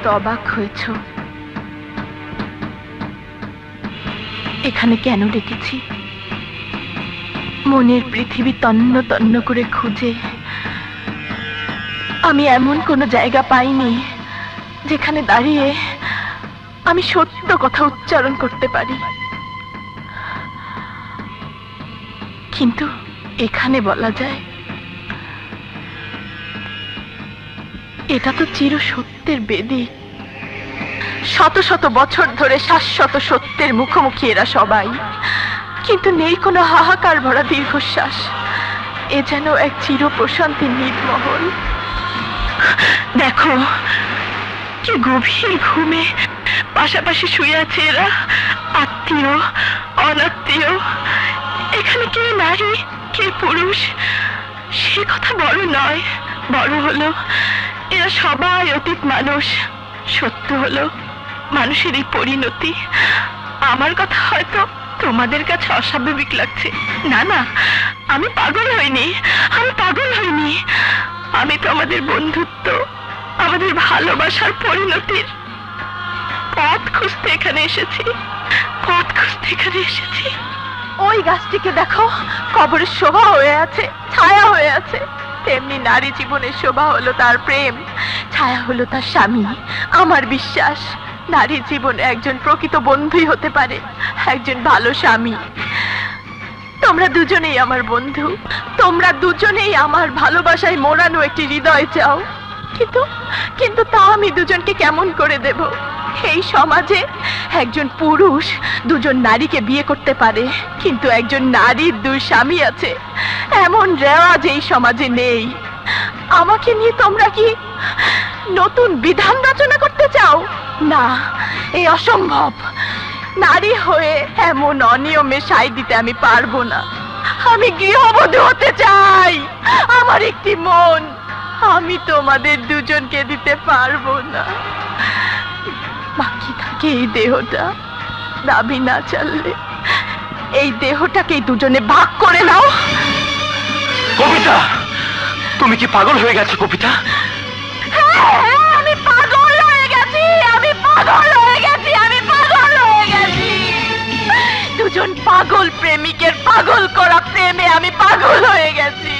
হয়তো অবাক হয়েছ, এখানে কেন ডেকেছি। মনের পৃথিবী তন্ন তন্ন করে খুঁজে আমি এমন কোনো জায়গা পাইনি যেখানে দাঁড়িয়ে আমি সত্য কথা উচ্চারণ করতে পারি। কিন্তু এখানে বলা যায়, এটা তো চির সত্যের বেদি। শত শত বছর ধরে শাশ্বত সত্যের মুখোমুখি এরা সবাই, কিন্তু নেই কোনো হাহাকার ভরা দীর্ঘশ্বাস। এ যেন এক চির প্রশান্তির নির্মহল। দেখো কি গভীর ঘুমে পাশাপাশি শুয়ে আছে এরা, আত্মীয় অনাত্মীয়। এখানে কে নারী কে পুরুষ সে কথা বড় নয়, বড় হলো এরা সবাই অতীত মানুষ। সত্য হলো মানুষের এই পরিণতি। আমার কথা হয়তো তোমাদের কাছে অস্বাভাবিক লাগছে। না না, আমি পাগল হইনি, আমি পাগল হইনি। আমি তো আমাদের বন্ধুত্ব, আমাদের ভালোবাসার পরিণতির পথ খুঁজতে এখানে এসেছি, পথ খুঁজতে এখানে এসেছি। ওই গাছটিকে দেখো, কবরের শোভা হয়ে আছে, ছায়া হয়ে আছে। তেমনি নারী জীবনের শোভা হলো তার প্রেম, ছায়া হলো তার স্বামী। আমার বিশ্বাস নারী জীবনে একজন প্রকৃত বন্ধুই হতে পারে, একজন ভালো স্বামী। তোমরা দুজনেই আমার বন্ধু, তোমরা দুজনেই আমার ভালোবাসায় মোড়ানো একটি হৃদয় চাও। কিন্তু কিন্তু তা আমি দুজনকে কেমন করে দেব? এই সমাজে একজন পুরুষ দুজন নারীকে বিয়ে করতে পারে, কিন্তু একজন নারীর দুই স্বামী আছে এমন রেওয়াজ এই সমাজে নেই। আমাকে নিয়ে তোমরা কি নতুন বিধান রচনা করতে চাও? না, এই অসম্ভব। নারী হয়ে এমন অনিয়মে সায় দিতে আমি পারবো না। আমি গৃহবধূ হতে চাই। আমার একটি মন, আমি তোমাদের দুজনকে দিতে পারবো না। বাকি থাকে এই দেহটা, দাবি না চাললে এই দেহটাকে দুজনে ভাগ করে নাও। কবিতা, তুমি কি পাগল হয়ে গেছো কবিতা? হ্যাঁ, আমি পাগল হয়ে গেছি, আমি পাগল হয়ে গেছি, আমি পাগল হয়ে গেছি। দুজন পাগল প্রেমিকের পাগল করা প্রেমে আমি পাগল হয়ে গেছি।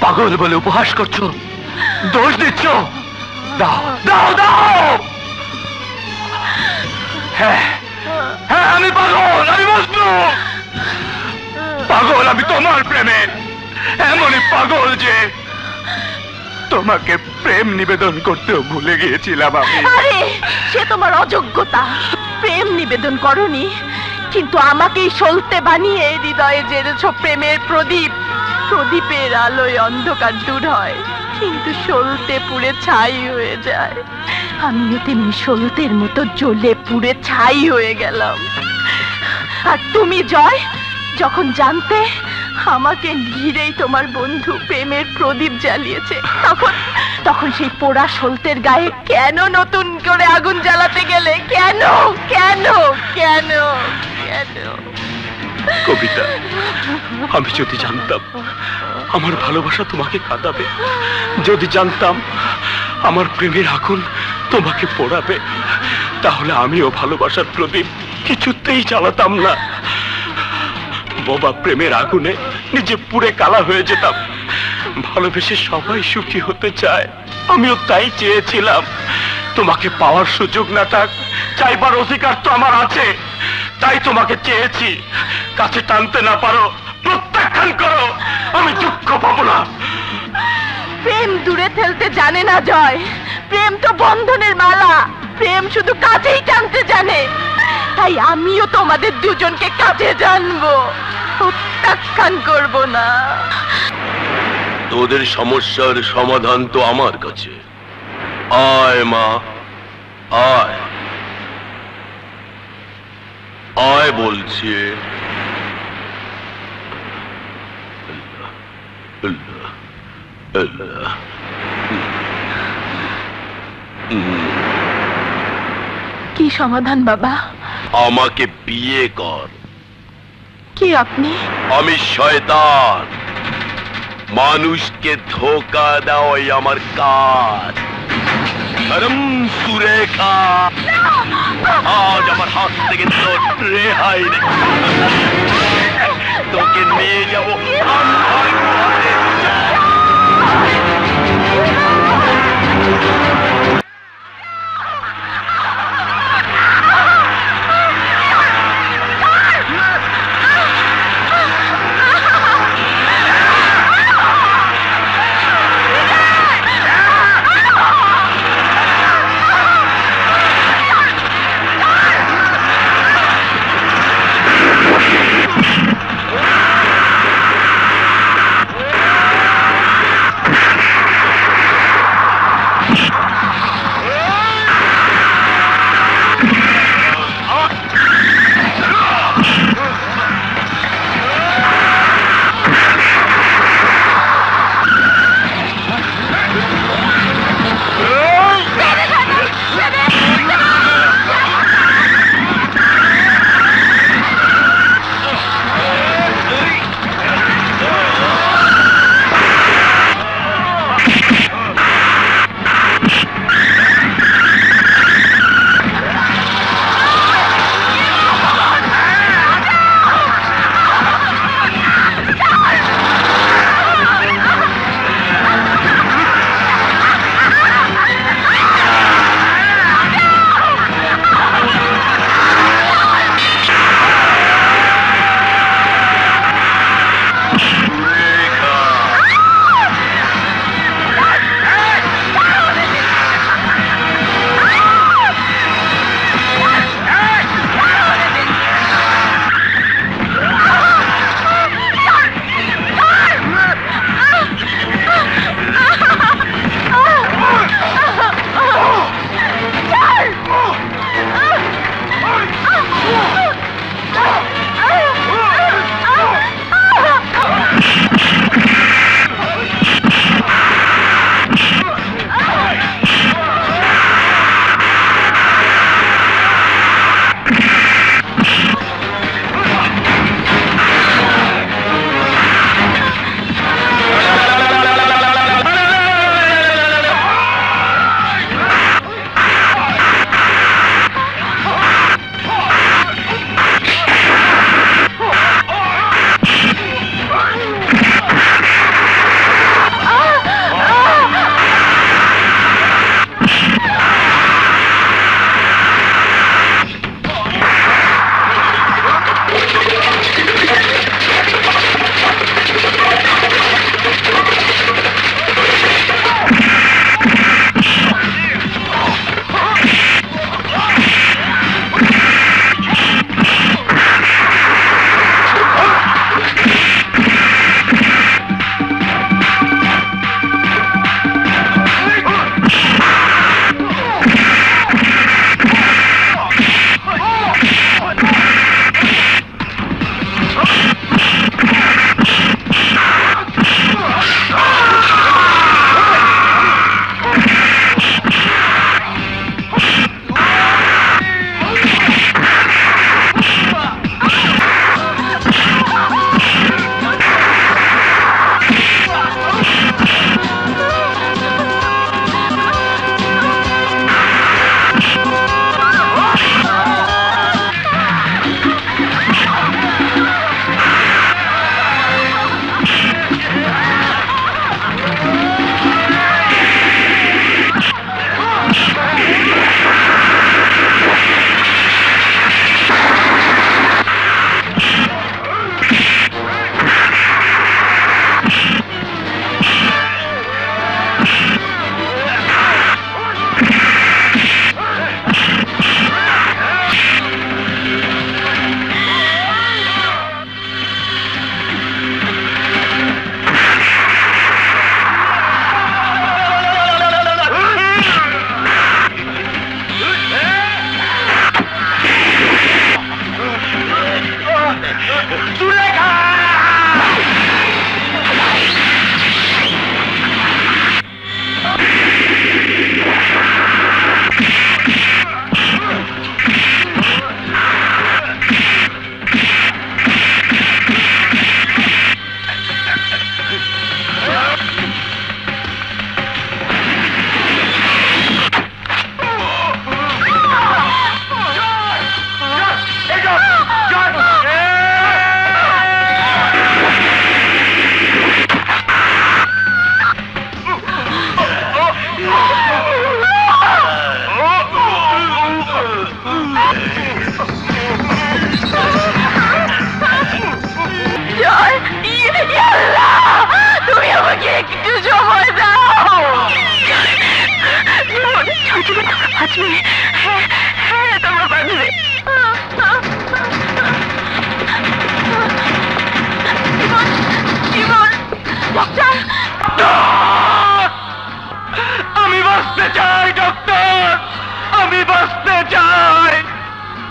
পাগল বলে উপহাস করছো, দোষ দিচ্ছ। দাও দাও দাও। হ্যাঁ হ্যাঁ, আমি পাগল, আমি মজনু পাগল। আমি তোমার প্রেমে এমনই পাগল যে তোমাকে প্রেম নিবেদন করতেও ভুলে গিয়েছিলাম আমি। আরে সে তোমার অযোগ্যতা। প্রেম নিবেদন করনি, কিন্তু আমাকেই সলতে বানিয়ে হৃদয়ে জেলেছ প্রেমের প্রদীপ। প্রদীপের আলোয় অন্ধকার দূর হয়, কিন্তু সলতে পুড়ে ছাই হয়ে যায়। আমিও তেমনি সলতের মতো জ্বলে পুড়ে ছাই হয়ে গেলাম। আর তুমি জয়, যখন জানতে আমাকে ঘিরেই তোমার বন্ধু প্রেমের প্রদীপ জ্বালিয়েছে, তখন সেই পোড়া সলতের গায়ে কেন নতুন করে আগুন জ্বালাতে গেলে? কেন কেন কেন কেন? কবিতা, আমি যদি জানতাম আমার ভালোবাসা তোমাকে কাঁদাবে, যদি জানতাম আমার প্রেমের আগুন তোমাকে পোড়াবে, তাহলে আমিও ভালোবাসার প্রদীপ কিছুতেই জ্বালাতাম না। বোবা প্রেমের আগুনে নিজে পুড়ে কালা হয়ে যেতাম। ভালোবেসে সবাই সুখী হতে চায়, আমিও তাই চেয়েছিলাম। তোমাকে পাওয়ার সুযোগ না থাক, চাইবার অধিকার তো আমার আছে। তাই তোমাকে চেয়েছি। কাছে টানতে না পারো, প্রত্যাখ্যান করো, আমি দুঃখ পাবো না। প্রেম দূরে ঠেলতে জানে না জয়, প্রেম তো বন্ধনের মালা। প্রেম শুধু কাছেই টানতে জানে। তাই আমিও তোমাদের দুজনকে কাছে জানবো, প্রত্যাখ্যান করব না। তোদের সমস্যার সমাধান তো আমার কাছে। আয় মা, আয় আয় বলছি। কি সমাধান বাবা? আমাকে বিয়ে কর। কি আপনি? আমি শয়তান, মানুষকে ধোঁকা দেওয়াই আমার কাজ। ধরম সুরেখা আজ আমার হাত থেকে তোর রেহাই নেই তোকে নিয়ে যাবো আমার ঘরে।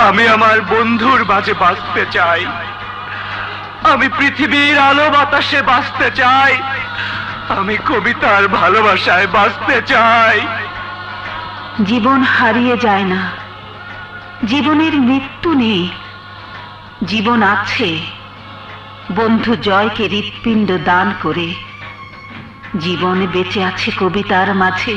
আমি আমার বন্ধুর মাঝে বাঁচতে চাই, আমি পৃথিবীর আলো বাতাসে বাঁচতে চাই, আমি কবিতার ভালোবাসায় বাঁচতে চাই। জীবন হারিয়ে যায় না, জীবনের মৃত্যু নেই, জীবন আছে। বন্ধু জয়কে হৃৎপিণ্ড দান করে জীবন বেঁচে আছে কবিতার মাঝে।